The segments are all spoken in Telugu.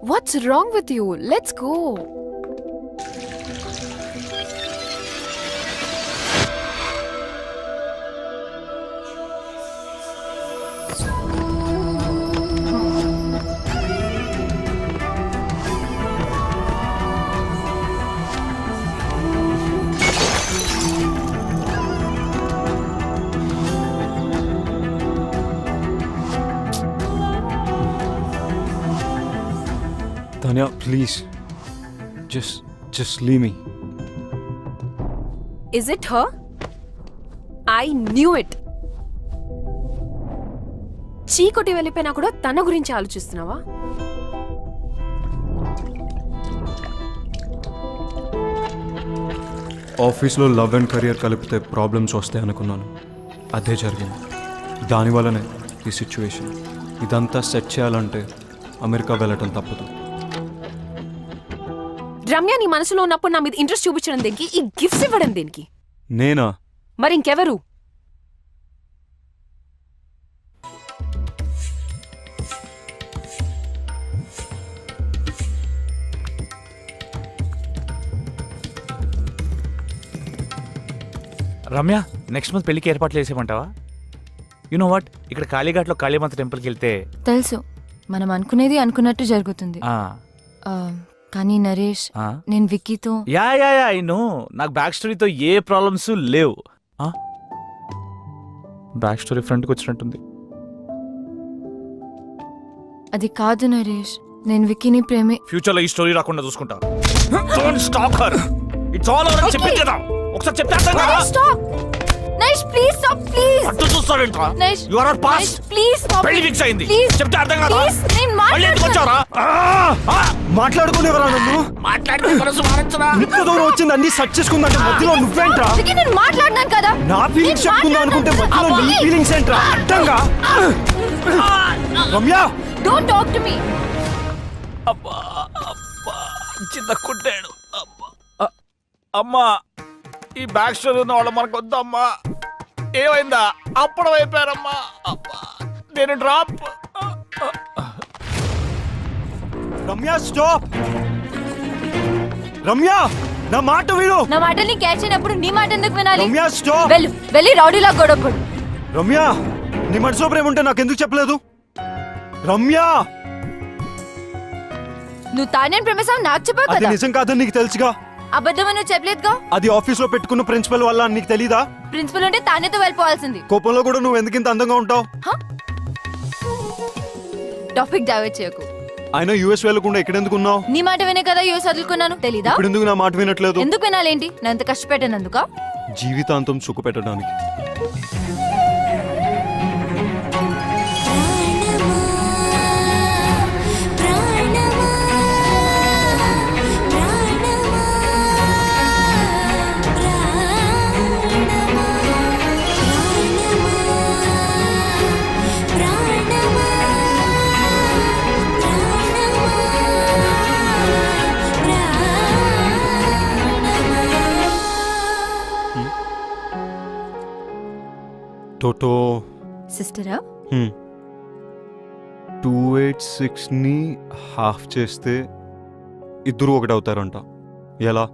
What's wrong with you? Let's go. Tanya, please. Just leave me. Is it her? I knew it. చీకొట్టి వెళ్ళిపోయినా కూడా తన గురించి ఆలోచిస్తున్నావా? ఆఫీస్లో లవ్ అండ్ కెరియర్ కలిపితే ప్రాబ్లమ్స్ వస్తాయి అనుకున్నాను. అదే జరిగింది. దానివల్లనే ఈ సిచ్యువేషన్. ఇదంతా సెట్ చేయాలంటే అమెరికా వెళ్ళటం తప్పదు. రమ్య నీ మనసులో ఉన్నప్పుడు నా మీద ఇంట్రెస్ట్ చూపించడం దేనికి? ఈ గిఫ్ట్స్ ఇవ్వడం దేనికి? నేనా? మరి ఇంకెవరు? రమ్య, నెక్స్ట్ మంత్ పెళ్లికి ఏర్పాట్లు చేసేమంటావా? యు నో వాట్, ఇక్కడ కాళీఘాట్లో కాళీమాత టెంపుల్కి వెళ్తే తెలుసు మనం అనుకునేది అనుకున్నట్టు జరుగుతుంది. కానీ నరేష్, నేను విక్కీతో యా ఐ నో, నాకు బ్యాక్ స్టోరీతో ఏ ప్రాబ్లమ్స్ లేవు. బ్యాక్ స్టోరీ ఫ్రంట్కి వచ్చినట్టుంది. అది కాదు నరేష్, నేను విక్కీని ప్రేమి. ఫ్యూచర్లో ఈ స్టోరీ రాకుండా చూసుకుంటా. Don't stop her. It's all over. చెప్పి కదా ఒకసారి చెప్తే అర్థం కాదా? Stop Naresh, please stop, please. అట్టు చూస్తావేంట్రా? Naresh, you are pass. Please stop. పెళ్లి ఫిక్స్ అయింది. చెప్తే అర్థం కాదా? ప్లీజ్, నేను మళ్ళీ ఎందుకు వచ్చావురా? మాట్లాడుకునేవరా నన్ను? మాట్లాడితే మనసు మారచ్చరా? ఇంత దూరం వచ్చింది అన్ని సెట్ చేసుకుందంటే మధ్యలో నువ్వేంట్రా? విక్కీ, నేను మాట్లాడినాను కదా. నా ఫీలింగ్స్ చెప్పుకుందాం అనుకుంటే మధ్యలో నీ ఫీలింగ్స్ ఏంట్రా? అడ్డంగా. Ramya, don't talk to me. అబ్బా అబ్బా, చిన్న కుట్టాడు. అమ్మా, ఈ బ్యాక్ స్టోరీ ఉన్న వాళ్ళు మనకు వద్దమ్మా. ఏమైందా? అప్పుడు అయిపోయారమ్మా. అబ్బా, నేను డ్రాప్. రమ్య స్టాప్. రమ్య, నా మాట విను. నా మాటల్ని క్యాచ్ అయినప్పుడు నీ మాట ఎందుకు వినాలి? రమ్య స్టాప్. వెళ్ళి రౌడీలా గొడవపడు. రమ్య, నీ మనసులో ప్రేమ ఉంటే నాకెందుకు చెప్పలేదు? రమ్య, నువ్వు తానే ప్రేమసావు నాకు చెప్పావు అది కదా. నిజం కాదని నీకు తెలుసుగా. అబద్ధం నువ్వు చెప్పలేదుగా. అది ఆఫీస్ లో పెట్టుకున్న ప్రిన్సిపల్ వల్ల నీకు తెలీదా? ప్రిన్సిపల్ ఉంటే తానేతో వెళ్ళిపోవాల్సింది. కోపంలో కూడా నువ్వు ఎందుకు ఇంత అందంగా ఉంటావు? టాపిక్ డైవర్ట్ చేయకు. ఆయన యూఎస్ వెళ్ళకుండా ఎక్కడెందుకు ఉన్నావు? నీ మాట వినే కదా యూఎస్ వదులుకున్నాను, తెలీదా? ఇప్పుడు ఎందుకు నా మాట వినట్లేదు? ఎందుకు వినాలేంటి? నేను ఎంత కష్టపెట్టానందుక? జీవితాంతం సుఖ పెట్టడానికి. టోటో సిస్టరా? 286 ని హాఫ్ చేస్తే ఇద్దరు ఒకటవుతారంట. ఎలా?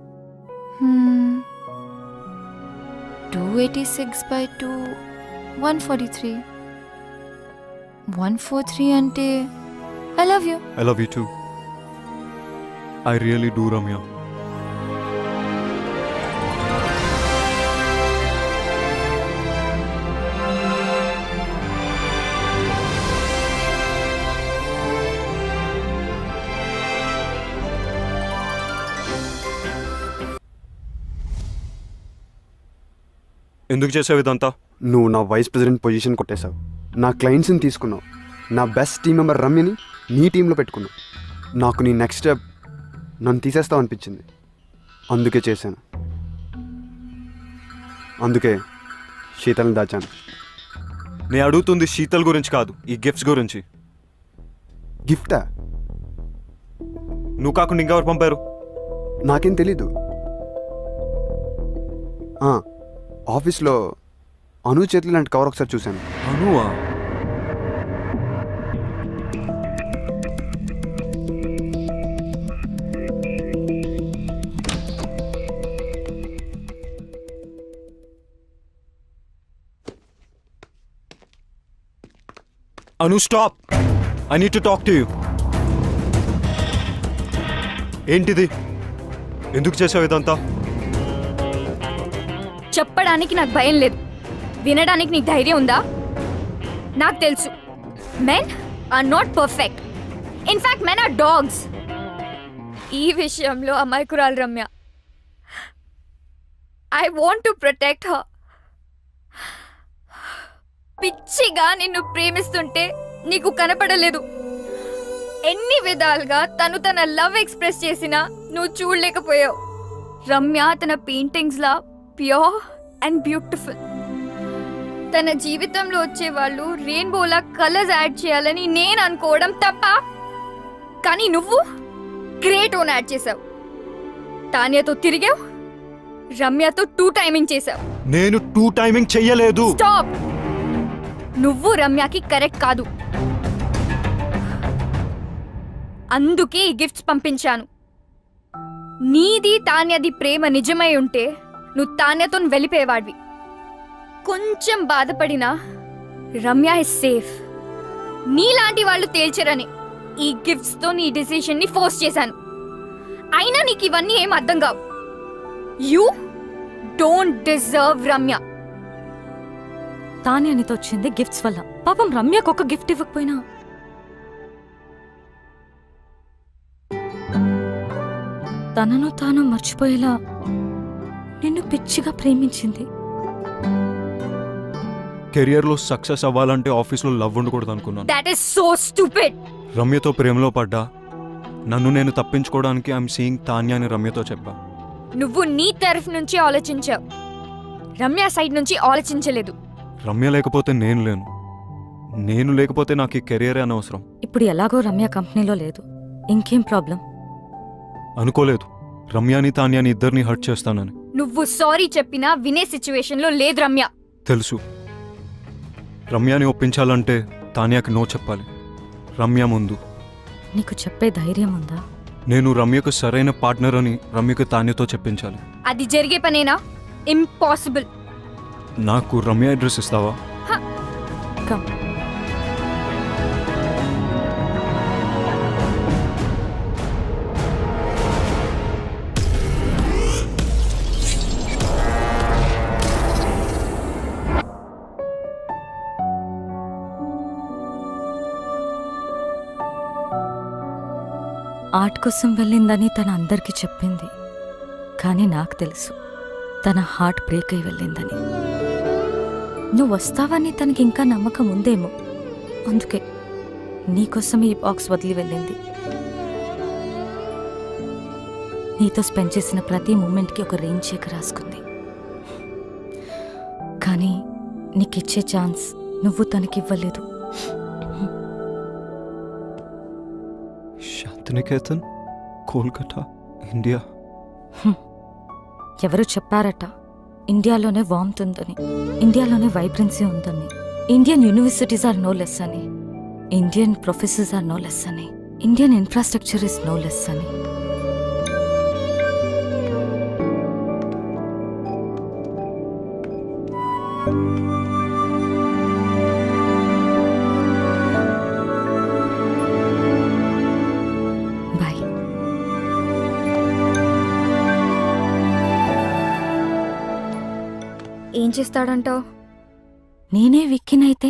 286/2 143. 143 అంటే I love you. I love you two. I really do Ramya. ఎందుకు చేసావు ఇదంతా? నువ్వు నా వైస్ ప్రెసిడెంట్ పొజిషన్ కొట్టేశావు, నా క్లయింట్స్ని తీసుకున్నావు, నా బెస్ట్ టీం మెంబర్ రమ్యని నీ టీంలో పెట్టుకున్నావు. నాకు నీ నెక్స్ట్ స్టెప్ నన్ను తీసేస్తావు అనిపించింది, అందుకే చేశాను. అందుకే శీతల్ని దాచాను. నేను అడుగుతుంది శీతల్ గురించి కాదు, ఈ గిఫ్ట్స్ గురించి. గిఫ్టా? నువ్వు కాకుండా ఇంకెవరు పంపారు? నాకేం తెలీదు. ఆఫీస్లో అను చేతులు లాంటి కవర్ ఒకసారి చూశాను. Anu stop, I need to talk to you. ఏంటిది? ఎందుకు చేసావు ఇదంతా? చెప్పడానికి నాకు భయం లేదు, వినడానికి నీకు ధైర్యం ఉందా? నాకు తెలుసు, men are not perfect. In fact men are dogs. ఈ విషయంలో అమాయకురాలు Ramya. I want to protect her. పిచ్చిగా నిన్ను ప్రేమిస్తుంటే నీకు కనపడలేదు. ఎన్ని విధాలుగా తన లవ్ ఎక్స్ప్రెస్ చేసినా నువ్వు చూడలేకపోయావు. రమ్య తన paintings law pure and beautiful. తన జీవితంలో వచ్చే వాళ్ళు రెయిన్బోలా కలర్స్ యాడ్ చేయాలని నేను అనుకోవడం తప్ప, కానీ నువ్వు గ్రేట్ ఓన్ యాడ్ చేసావు. తాన్యతో తిరిగావు, రమ్యతో 2 టైమింగ్ చేసావు. నేను 2 టైమింగ్ చెయ్యలేదు. స్టాప్. నువ్వు రమ్యకి కరెక్ట్ కాదు, అందుకే ఈ గిఫ్ట్స్ పంపించాను. నీది తాన్యది ప్రేమ నిజమై ఉంటే నువ్వు తాన్యతో వెళ్ళిపోయేవాడివి. కొంచెం బాధపడినా రమ్య ఇస్ సేఫ్. నీలాంటి వాళ్ళు తేల్చరని ఈ గిఫ్ట్స్ తో నీ డిసిషన్ ని ఫోర్స్ చేశాను. అయినా నీకు ఇవన్నీ ఏం అర్థం కావు. You don't deserve Ramya. తానే అనితో వచ్చింది గిఫ్ట్స్ వల్ల. పాపం రమ్యకు ఒక గిఫ్ట్ ఇవ్వకపోయినా తనను తాను మర్చిపోయేలా నిన్ను పిచ్చిగా ప్రేమించింది. కెరియర్లో సక్సెస్ అవ్వాలంటే ఆఫీస్లో లవ్ ఉండకూడదు అనుకున్నాను. That is so stupid. రమ్యతో ప్రేమలో పడ్డా. నన్ను నేను తప్పించుకోవడానికి ఐఎమ్ సీయింగ్ తాన్య అని రమ్యతో చెప్పా. నువ్వు నీ తరఫు నుంచి ఆలోచించావు, రమ్య సైడ్ నుంచి ఆలోచించలేదు. రమ్య లేకపోతే నేను లేను, నేను లేకపోతే నాకు ఈ కెరియరే అనవసరం. ఇప్పుడు ఎలాగో రమ్య కంపెనీలో లేదు, ఇంకేం ప్రాబ్లం? అనుకోలేదు రమ్యాని తాన్యాని ఇద్దరిని హర్ట్ చేస్తానని. నువ్వు సారీ చెప్పినా వినే సిచ్యువేషన్ లో లేదు రమ్య. తెలుసు. రమ్యాని ఒప్పించాలంటే తాన్యాకి నో చెప్పాలి రమ్య ముందు. నీకు చెప్పే ధైర్యం ఉందా? నేను రమ్యకు సరైన పార్ట్నర్ అని రమ్యకు తాన్యతో చెప్పించాలి. అది జరిగే పనేనా? ఇంపాసిబుల్. నాకు రమ్య అడ్రస్ ఇస్తావా? కమ్. ఆర్ట్ కోసం వెళ్ళిందని తన అందరికీ చెప్పింది, కానీ నాకు తెలుసు తన హార్ట్ బ్రేక్ అయి వెళ్ళిందని. నువ్వు వస్తావని తనకి ఇంకా నమ్మకం ఉందేమో, అందుకే నీకోసం ఈ బాక్స్ వదిలి వెళ్ళింది. నీతో స్పెండ్ చేసిన ప్రతి మూమెంట్కి ఒక రెయిన్ చెక్ రాసుకుంది. కానీ నీకిచ్చే ఛాన్స్ నువ్వు తనకివ్వలేదు. శాంతినికేతన్, కోల్కతా, ఇండియా. ఎవరు చెప్పారట ఇండియాలోనే వార్మ్త్ ఉందని, ఇండియాలోనే వైబ్రెన్సీ ఉందని, Indian universities are no less అని, Indian professors are no less అని, Indian infrastructure is no less అని. బాయ్. ఏం చేస్తాడంటావు? నేనే విక్కినైతే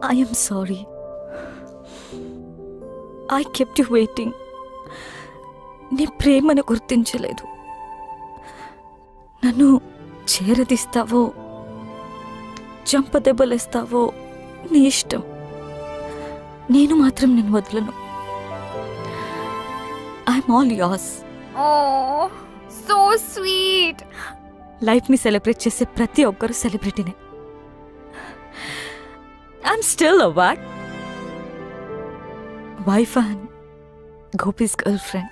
I am sorry. I kept you waiting. నీ ప్రేమను గుర్తించలేదు. నన్ను చేరదీస్తావో చంపదెబ్బలేస్తావో నీ ఇష్టం. నేను మాత్రం నేను వదలను. I'm all yours. Oh so sweet. లైఫ్ని సెలబ్రేట్ చేసే ప్రతి ఒక్కరు సెలబ్రిటీనే. I'm still a what? Wife and Gopi's girlfriend.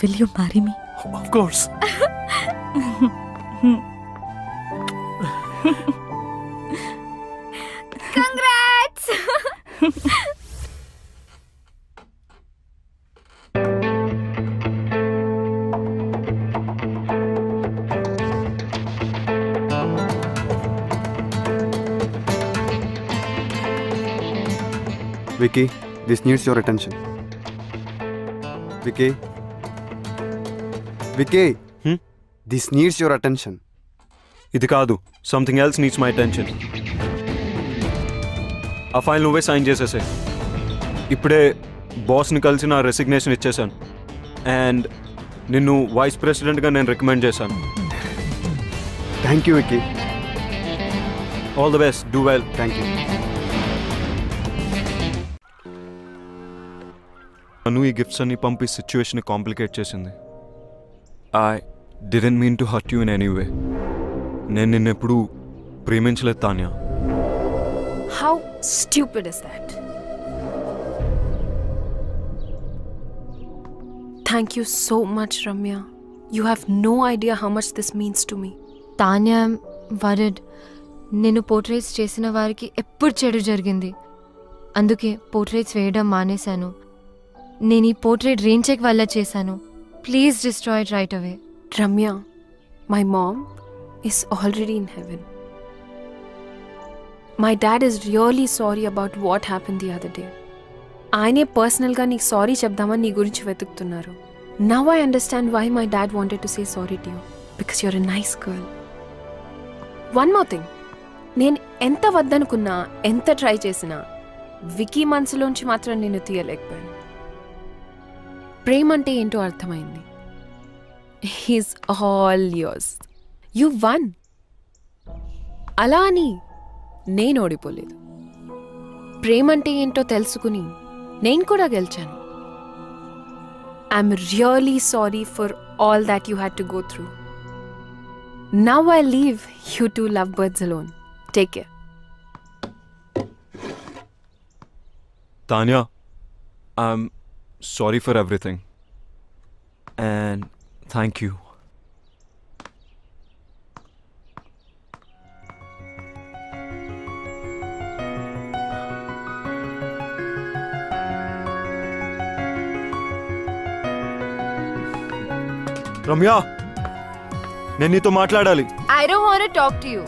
Will you marry me? Of course. Congrats. Vicky this needs your attention. Vicky Vicky Hmm? This needs your attention. ఇది కాదు, something else needs my attention. ఆ ఫైల్ నువ్వే సైన్ చేసేసే. ఇప్పుడే బాస్ని కలిసి నా రెసిగ్నేషన్ ఇచ్చేసాను అండ్ నిన్ను వైస్ ప్రెసిడెంట్గా నేను రికమెండ్ చేశాను. Thank you Vicky. All the best, do well. Thank you. నన్ను ఈ గిఫ్ట్స్ అన్ని పంపి సిచ్యువేషన్ కాంప్లికేట్ చేసింది. I didn't mean to hurt you in any way. నేను నిన్నెప్పుడు ప్రేమించలేదు Tanya. How stupid is that? Thank you so much, Ramya. You have no idea how much this means to me. Tanya word. నేను పోర్ట్రేట్స్ చేసిన వారికి ఎప్పుడు చెడు జరిగింది. అందుకే పోర్ట్రేట్స్ వేయడం మానేశాను. నేను ఈ పోర్ట్రేట్ రెయిన్ చెక్ వల్ల చేశాను. Please destroy it right away. Ramya, my mom is already in heaven. My dad is really sorry about what happened the other day. ఆయనే పర్సనల్గా నీకు సారీ చెప్దామని నీ గురించి వెతుకుతున్నారు. Now I understand why my dad wanted to say sorry to you, because you're a nice girl. One more thing, నేను ఎంత వద్దనుకున్నా, ఎంత ట్రై చేసినా వికీ మనసులోంచి మాత్రం నేను తీయలేకపోయాను. ప్రేమ అంటే ఏంటో అర్థమైంది. He's all yours. You one. అలా అని నేను ఓడిపోలేదు. ప్రేమ అంటే ఏంటో తెలుసుకుని నేను కూడా గెలిచాను. I'm really sorry for all that you had to go through. Now I leave you two lovebirds alone. Take care. Tanya, I'm sorry for everything and thank you. Ramya, నేను నీతో మాట్లాడాలి. I don't want to talk to you.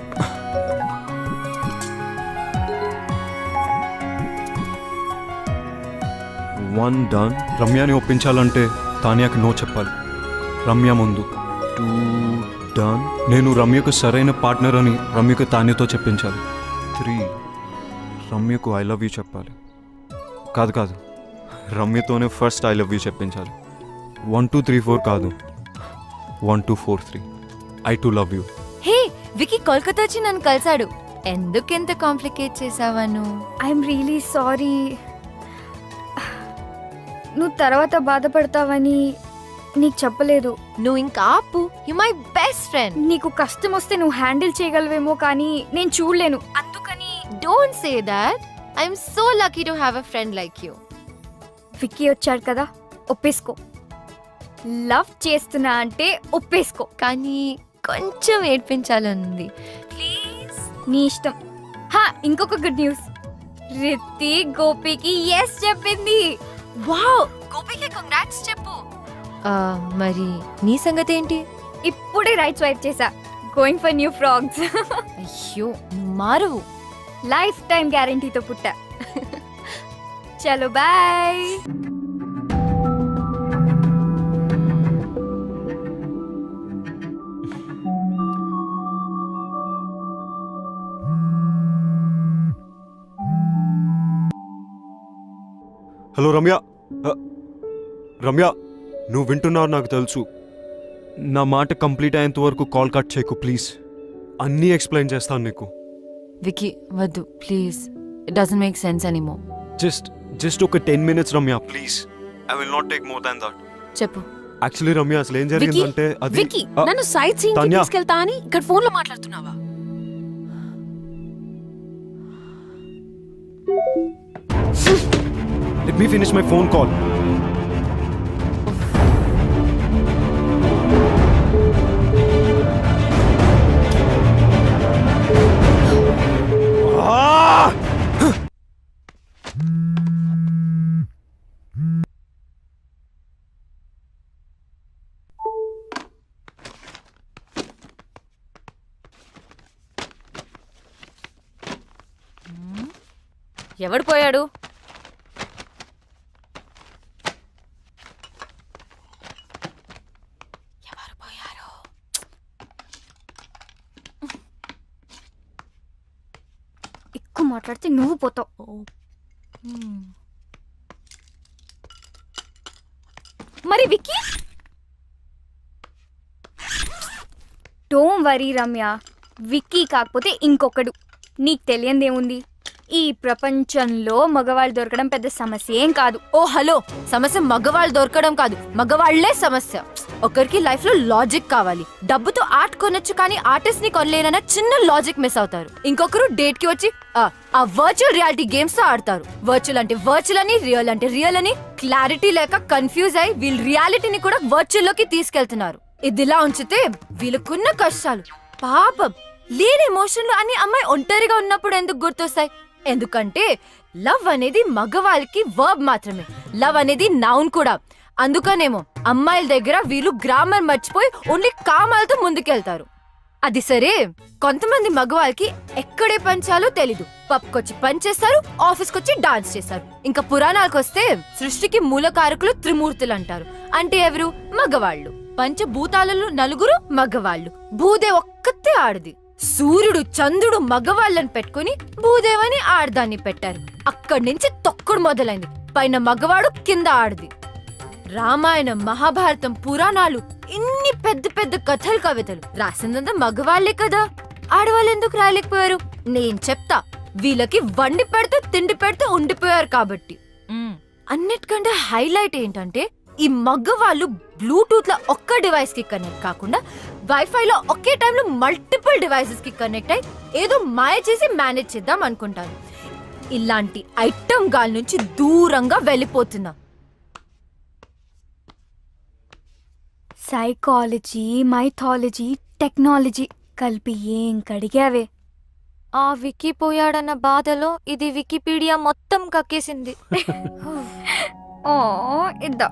One done. రమ్యని ఒప్పించాలంటే తాన్యాకి నో చెప్పాలి. రమ్య ముందు. Two done. నేను రమ్యకు సరైన పార్ట్నర్ అని రమ్యకు తాన్యతో చెప్పించాలి. 3 రమ్యకు ఐ లవ్ యూ చెప్పాలి. కాదు, రమ్యతోనే ఫస్ట్ ఐ లవ్ యూ చెప్పించాలి. 1 2 3 4 కాదు, 1 2 4 3 I too love you. Hey, Vicky Kolkata వచ్చి నన్ను కలిసాడు. ఎందుకెంత కాంప్లికేట్ చేసావా నువ్వు? I'm really sorry. నువ్వు తర్వాత బాధపడతావని నీకు చెప్పలేదు. నువ్వు ఇంకా ఆపు. You my best friend. నీకు కష్టం వస్తే నువ్వు హ్యాండిల్ చేయగలవేమో కానీ నేను చూడలేను. అందుకని don't say that. I'm so lucky to have a friend like you. Vicky వచ్చాడు కదా, ఒప్పేసుకో. లవ్ చేస్తున్నా అంటే ఒప్పేసుకో. కానీ కొంచెం ఏడ్పించాలనుంది. ప్లీజ్. నీ ఇష్టం. ఇంకొక గుడ్ న్యూస్. రిత్తి గోపికి ఎస్ చెప్పింది. వావ్, గోపికి కంగ్రాట్స్ చెప్పు. మరి నీ సంగతి ఏంటి? ఇప్పుడే రైట్ స్వైప్ చేసా. Going for new frogs. అయ్యో, మారువు. లైఫ్ టైం గ్యారంటీతో పుట్టా. చలో బాయ్. హలో రమ్య. రమ్య, నువ్వు వింటున్నావు నాకు తెలుసు. నా మాట కంప్లీట్ అయ్యేంత వరకు కాల్ కట్ చేయకు ప్లీజ్. అన్నీ ఎక్స్ప్లెయిన్ చేస్తాను నీకు. వికీ వద్దు please. It doesn't make sense anymore. Just ఒక 10 minutes Ramya please. I will not take more than that. చెప్పు. యాక్చువల్లీ రమ్య అసలు ఏం జరిగిందంటే అది వికీ, నన్ను సైట్ సీయింగ్ తాన్యా. తీసుకెళ్తా అని ఇక్కడ ఫోన్ లో మాట్లాడుతున్నావా? Let me finish my phone call. ఎవడు పోయాడు? మాట్లాడితే నువ్వు పోతావు. మరి విక్కీ? డోంట్ వరీ రమ్య, విక్కీ కాకపోతే ఇంకొకడు. నీకు తెలియందేముంది, ఈ ప్రపంచంలో మగవాళ్ళు దొరకడం పెద్ద సమస్య ఏం కాదు. ఓ హలో, సమస్య మగవాళ్ళు దొరకడం కాదు, మగవాళ్లే సమస్య. ఒకరికి లైఫ్ లో లాజిక్ కావాలి. డబ్బుతో ఆర్ట్ కొనొచ్చు కానీ ఆర్టిస్ట్ ని కొనలేనన్న చిన్న లాజిక్ మిస్ అవుతారు. ఇంకొకరు డేట్ కి వచ్చి ఆ వర్చువల్ రియాలిటీ గేమ్స్ తో ఆడతారు. వర్చువల్ అంటే వర్చువల్ అని, రియల్ అంటే రియల్ అని క్లారిటీ లేక కన్ఫ్యూజ్ అయి వీళ్ళు రియాలిటీని కూడా వర్చువల్ లోకి తీసుకెళ్తున్నారు. ఇదిలా ఉంచితే వీళ్ళకున్న కష్టాలు పాపం లేని ఎమోషన్లు అన్ని అమ్మాయి ఒంటరిగా ఉన్నప్పుడు ఎందుకు గుర్తొస్తాయి? ఎందుకంటే లవ్ అనేది మగవాళ్ళకి వర్బ్ మాత్రమే, లవ్ అనేది నౌన్ కూడా. అందుకనేమో అమ్మాయిల దగ్గర వీళ్ళు గ్రామర్ మర్చిపోయి ఓన్లీ కామాలతో ముందుకెళ్తారు. అది సరే, కొంతమంది మగవాళ్ళకి ఎక్కడే పంచాలో తెలీదు. పబ్కొచ్చి పనిచేస్తారు, ఆఫీస్కొచ్చి డాన్స్ చేస్తారు. ఇంకా పురాణాలకు వస్తే సృష్టికి మూలకారకులు త్రిమూర్తులు అంటారు. అంటే ఎవరు? మగవాళ్ళు. పంచభూతాలలో నలుగురు మగవాళ్ళు, భూదే ఒక్కతే ఆడది. సూర్యుడు చంద్రుడు మగవాళ్ళని పెట్టుకుని భూదేవని ఆడదాన్ని పెట్టారు. అక్కడి నుంచి తొక్కుడు మొదలైంది. పైన మగవాడు, కింద ఆడది. రామాయణం, మహాభారతం, పురాణాలు, ఇన్ని పెద్ద పెద్ద కథలు, కవితలు రాసిందంతా మగవాళ్లే కదా. ఆడవాళ్ళు ఎందుకు రాయలేకపోయారు? నేను చెప్తా. వీళ్ళకి వండి పెడితే తిండి పెడితే ఉండిపోయారు కాబట్టి. అన్నిటికంటే హైలైట్ ఏంటంటే ఈ మగవాళ్ళు బ్లూటూత్ లో ఒక్క డివైస్ కి కనెక్ట్ కాకుండా వైఫై లో ఒకే టైంలో మల్టిపుల్ డివైసెస్ కి కనెక్ట్ అయి ఏదో మాయ చేసి మేనేజ్ చేద్దాం అనుకుంటారు. ఇలాంటి ఐటమ్ గాల్ నుంచి దూరంగా వెళ్ళిపోతున్నా. సైకాలజీ, మైథాలజీ, టెక్నాలజీ కలిపి ఏం కడిగావే. ఆ వికీ పోయాడన్న బాధలో ఇది వికీపీడియా మొత్తం కక్కేసింది. ఓ ఇద్దా